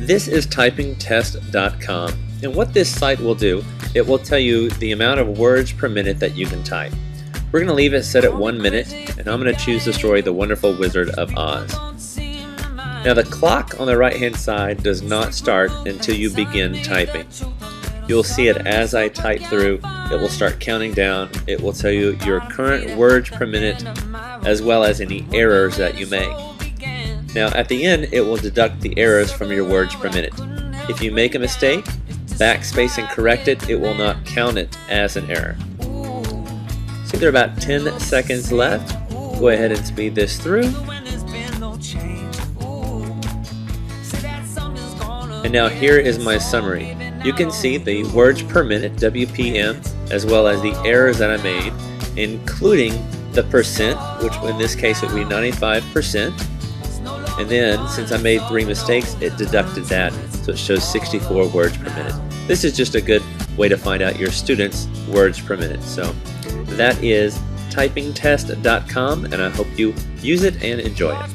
This is typingtest.com, and what this site will do, it will tell you the amount of words per minute that you can type. We're going to leave it set at 1 minute, and I'm going to choose the story The Wonderful Wizard of Oz. Now the clock on the right hand side does not start until you begin typing. You'll see it as I type through. It will start counting down. It will tell you your current words per minute as well as any errors that you make. Now at the end it will deduct the errors from your words per minute. If you make a mistake, backspace and correct it, it will not count it as an error. So there are about 10 seconds left. Go ahead and speed this through. And now here is my summary. You can see the words per minute, WPM, as well as the errors that I made, including the percent, which in this case would be 95%. And then, since I made 3 mistakes, it deducted that, so it shows 64 words per minute. This is just a good way to find out your students' words per minute. So that is typingtest.com, and I hope you use it and enjoy it.